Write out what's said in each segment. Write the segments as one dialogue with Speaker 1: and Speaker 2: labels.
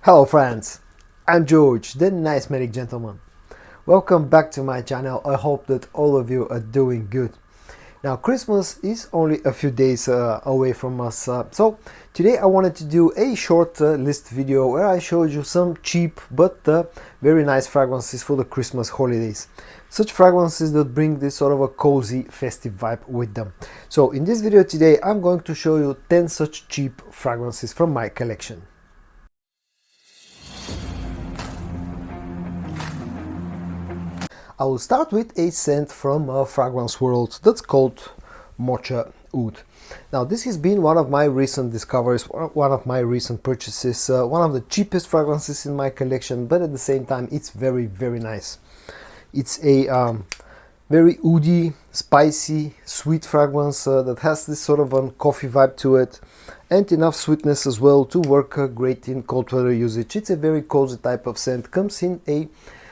Speaker 1: Hello friends, I'm George, the nice medic gentleman. Welcome back to my channel. I hope that all of you are doing good. Now Christmas is only a few days away from us, so today I wanted to do a short list video where I showed you some cheap but very nice fragrances for the Christmas holidays. Such fragrances that bring this sort of a cozy festive vibe with them. So in this video today I'm going to show you 10 such cheap fragrances from my collection. I will start with a scent from Fragrance World that's called Mocha Oudh. Now this has been one of my recent discoveries, one of my recent purchases, one of the cheapest fragrances in my collection, but at the same time it's very nice. It's a very oudhy, spicy, sweet fragrance that has this sort of a coffee vibe to it and enough sweetness as well to work great in cold weather usage. It's a very cozy type of scent, comes in a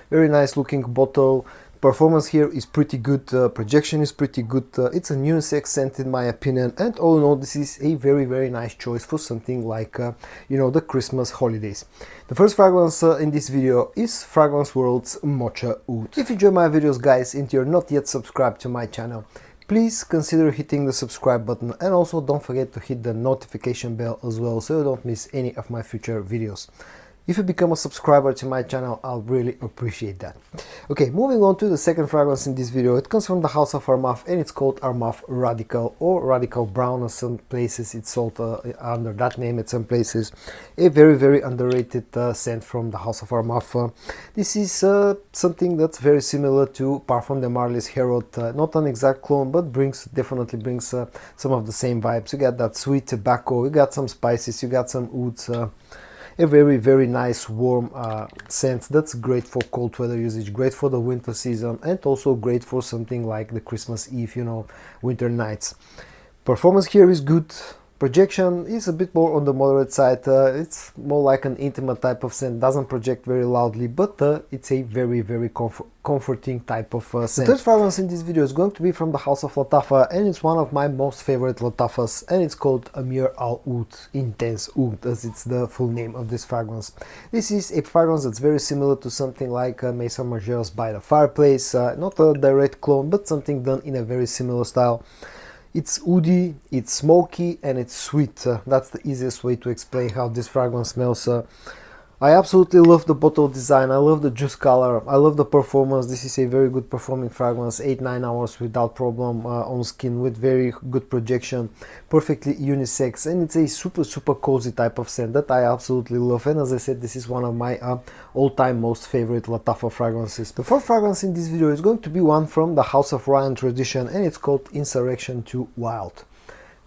Speaker 1: very nice looking bottle. Performance here is pretty good, projection is pretty good. It's a unisex scent in my opinion, and all in all this is a very nice choice for something like the Christmas holidays. The first fragrance in this video is Fragrance World's Mocha Oudh. If you enjoy my videos guys and you're not yet subscribed to my channel, please consider hitting the subscribe button, and also don't forget to hit the notification bell as well so you don't miss any of my future videos. If you become a subscriber to my channel, I'll really appreciate that. Okay, moving on to the second fragrance in this video. It comes from the house of Armaf and it's called Armaf Radical or Radical Brown. In some places it's sold under that name, at some places. A very underrated scent from the house of Armaf. This is something that's very similar to Parfum de Marly's Herod. Not an exact clone, but definitely brings some of the same vibes. You got that sweet tobacco, you got some spices, you got some ouds. A very nice warm scent that's great for cold weather usage, great for the winter season, and also great for something like the Christmas Eve, winter nights. Performance here is good. Projection is a bit more on the moderate side. It's more like an intimate type of scent, doesn't project very loudly, but it's a very comforting type of scent. The third fragrance in this video is going to be from the house of Lattafa, and it's one of my most favorite Lattafas, and it's called Araf Intense OT, as it's the full name of this fragrance. This is a fragrance that's very similar to something like Maison Margiela's By the Fireplace, not a direct clone, but something done in a very similar style. It's oudhy, it's smoky, and it's sweet. That's the easiest way to explain how this fragrance smells. I absolutely love the bottle design, I love the juice color, I love the performance. This is a very good performing fragrance, 8-9 hours without problem on skin, with very good projection, perfectly unisex, and it's a super cozy type of scent that I absolutely love. And as I said, this is one of my all-time most favorite Lattafa fragrances. The fourth fragrance in this video is going to be one from the House of Reyane tradition, and it's called Insurrection 2 Wild.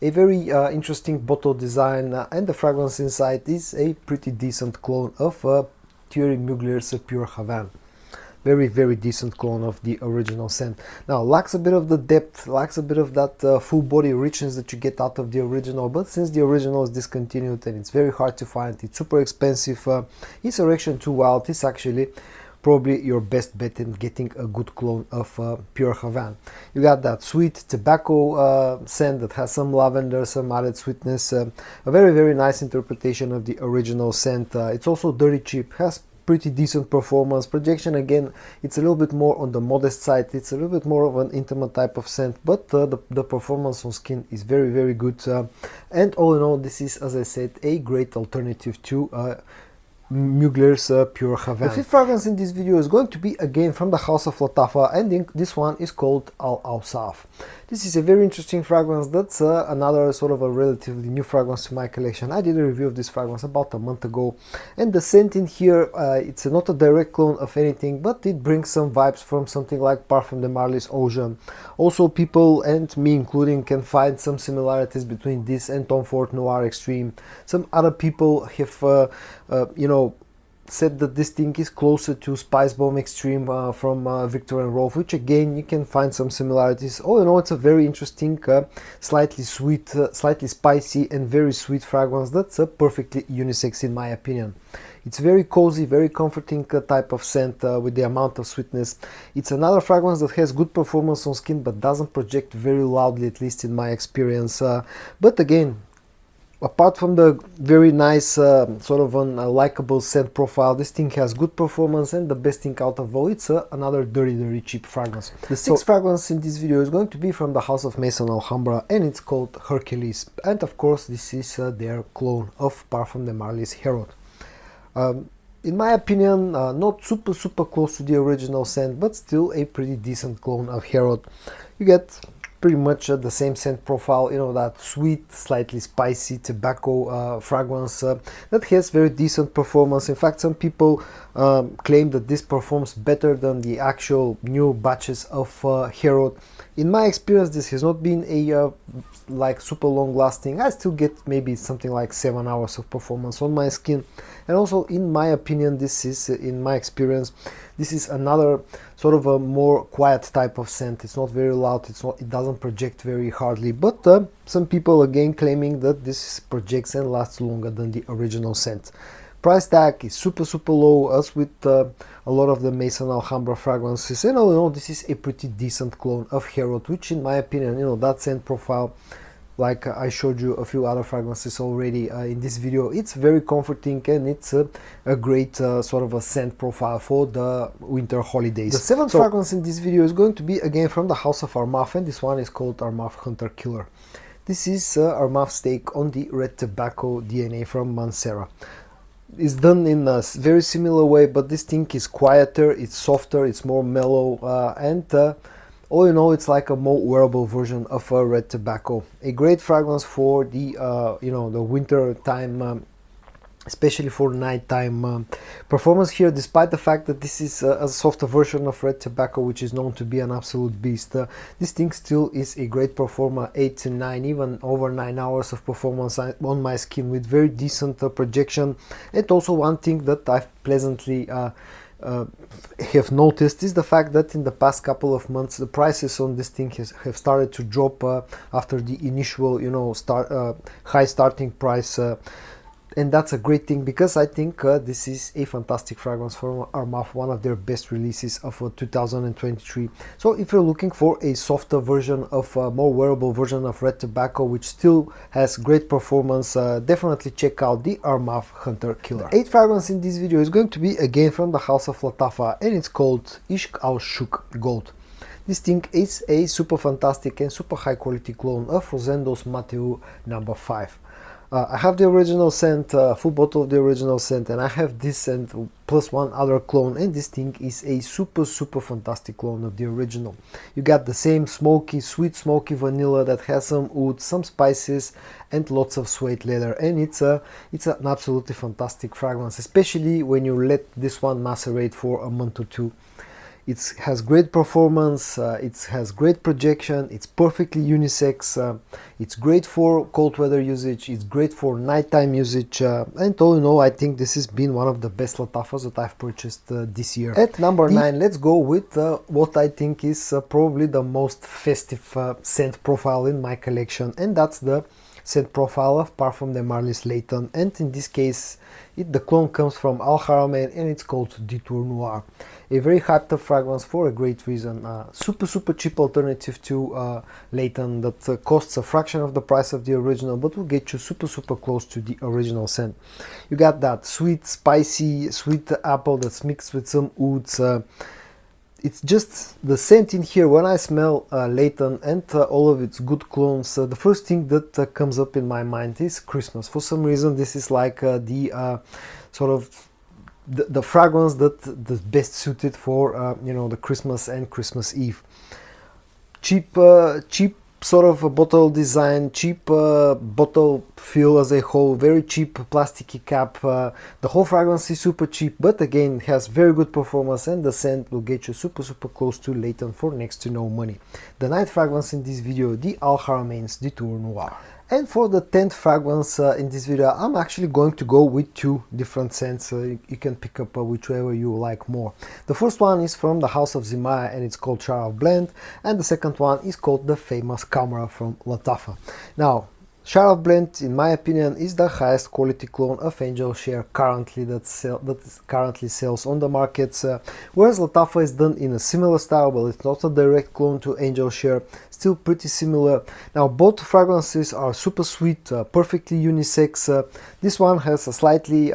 Speaker 1: A very interesting bottle design, and the fragrance inside is a pretty decent clone of Thierry Mugler's Pure Havane. Very decent clone of the original scent. Now lacks a bit of the depth, lacks a bit of that full body richness that you get out of the original, but since the original is discontinued and it's very hard to find, it's super expensive, Insurrection 2 Wild is actually probably your best bet in getting a good clone of Pure Havane. You got that sweet tobacco scent that has some lavender, some added sweetness, a very nice interpretation of the original scent. It's also dirty cheap, has pretty decent performance. Projection, again, it's a little bit more on the modest side, it's a little bit more of an intimate type of scent, but the performance on skin is very good. And all in all, this is, as I said, a great alternative to Mugler's Pure Havane. The fifth fragrance in this video is going to be again from the house of Lattafa, and this one is called Al Awsaaf. This is a very interesting fragrance that's another sort of a relatively new fragrance to my collection. I did a review of this fragrance about a month ago, and the scent in here, it's not a direct clone of anything, but it brings some vibes from something like Parfum de Marly's Oudh. Also, people, and me including, can find some similarities between this and Tom Ford Noir Extreme. Some other people have said that this thing is closer to Spice Bomb Extreme from Viktor and Rolf, which again you can find some similarities. All in all, it's a very interesting, slightly sweet, slightly spicy and very sweet fragrance that's perfectly unisex in my opinion. It's very cozy, very comforting type of scent with the amount of sweetness. It's another fragrance that has good performance on skin but doesn't project very loudly, at least in my experience. But again, apart from the very nice sort of an likable scent profile, this thing has good performance, and the best thing out of all, it's another very cheap fragrance. The sixth fragrance in this video is going to be from the house of Maison Alhambra, and it's called Hercules, and of course this is their clone of Parfum de Marly's Herod. In my opinion, not super close to the original scent, but still a pretty decent clone of Herod. You get pretty much the same scent profile, you know, that sweet, slightly spicy tobacco fragrance that has very decent performance. In fact, some people claim that this performs better than the actual new batches of Herod. In my experience, this has not been a like super long lasting. I still get maybe something like 7 hours of performance on my skin, and also in my opinion, this is, in my experience, this is another sort of a more quiet type of scent. It's not very loud, it doesn't project very hardly, but some people again claiming that this projects and lasts longer than the original scent. Price tag is super low, as with a lot of the Maison Alhambra fragrances, and all in all, this is a pretty decent clone of Herod, which in my opinion, you know, that scent profile, like I showed you a few other fragrances already in this video, it's very comforting, and it's a great sort of a scent profile for the winter holidays. The seventh fragrance in this video is going to be again from the house of Armaf, and this one is called Armaf Hunter Killer. This is Armaf's take on the red tobacco DNA from Mancera. It's done in a very similar way, but this thing is quieter, it's softer, it's more mellow, and all in all, it's like a more wearable version of a red tobacco. A great fragrance for the you know, the winter time, especially for nighttime performance here, despite the fact that this is a softer version of red tobacco, which is known to be an absolute beast. This thing still is a great performer, 8 to 9, even over 9 hours of performance on my skin with very decent projection. And also one thing that I've pleasantly have noticed is the fact that in the past couple of months the prices on this thing have started to drop after the initial, you know, high starting price, and that's a great thing, because I think this is a fantastic fragrance from Armaf, one of their best releases of 2023. So if you're looking for a softer version of more wearable version of red tobacco which still has great performance, definitely check out the Armaf Hunter Killer. The eighth fragrance in this video is going to be again from the house of Lattafa, and it's called Ishq al Shuk Gold. This thing is a super fantastic and super high quality clone of Rosendo's Mateu number 5. I have the original scent, full bottle of the original scent, and I have this scent plus one other clone, and this thing is a super fantastic clone of the original. You got the same smoky, sweet smoky vanilla that has some oud, some spices, and lots of suede leather, and it's an absolutely fantastic fragrance, especially when you let this one macerate for a month or two. It has great performance, it has great projection, it's perfectly unisex, it's great for cold weather usage, it's great for nighttime usage, and all in all, I think this has been one of the best Lattafas that I've purchased this year. At number 9, let's go with what I think is probably the most festive scent profile in my collection, and that's the scent profile of Parfum de Marly's Layton, and in this case the clone comes from Haramain, and it's called Detour Noir. A very hyped up fragrance for a great reason. Super cheap alternative to Layton that costs a fraction of the price of the original, but will get you super close to the original scent. You got that sweet, spicy, sweet apple that's mixed with some ouds. It's just the scent in here. When I smell Layton and all of its good clones, the first thing that comes up in my mind is Christmas. For some reason, this is like the sort of the fragrance that's best suited for you know, the Christmas and Christmas Eve. Cheap sort of a bottle design, cheap bottle feel as a whole, very cheap plasticky cap. The whole fragrance is super cheap, but again has very good performance, and the scent will get you super close to Layton for next to no money. The ninth fragrance in this video, the Haramain's Detour Noir. And for the 10th fragrance in this video, I'm actually going to go with two different scents. You can pick up whichever you like more. The first one is from the house of Zimaya, and it's called Sharaf Blend, and the second one is called the famous Khamrah from Lattafa. Now, Sharaf blend, in my opinion, is the highest quality clone of Angel Share currently that currently sells on the markets, whereas Lattafa is done in a similar style, but it's not a direct clone to Angel Share, still pretty similar. Now both fragrances are super sweet, perfectly unisex. This one has a slightly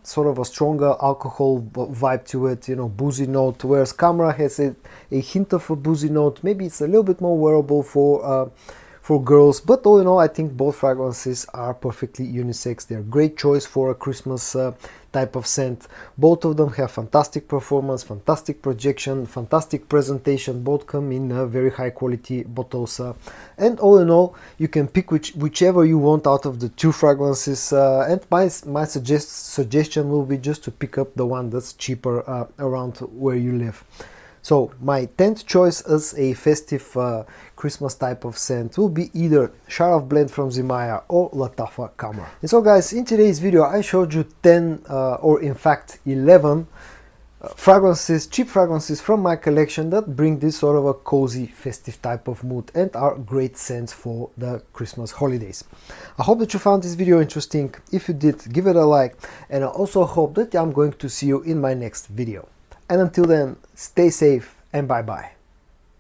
Speaker 1: sort of a stronger alcohol vibe to it, you know, boozy note, whereas Khamrah has a hint of a boozy note. Maybe it's a little bit more wearable for girls, but all in all, I think both fragrances are perfectly unisex. They're a great choice for a Christmas type of scent. Both of them have fantastic performance, fantastic projection, fantastic presentation. Both come in very high quality bottles, and all in all, you can pick whichever you want out of the two fragrances, and my suggestion will be just to pick up the one that's cheaper around where you live. So my 10th choice as a festive Christmas type of scent will be either Sharaf blend from Zimaya or Lattafa Khamrah. And so guys, in today's video I showed you 10 or in fact 11 fragrances, cheap fragrances from my collection that bring this sort of a cozy festive type of mood and are great scents for the Christmas holidays. I hope that you found this video interesting. If you did, give it a like, and I also hope that I'm going to see you in my next video. And until then, stay safe and bye bye.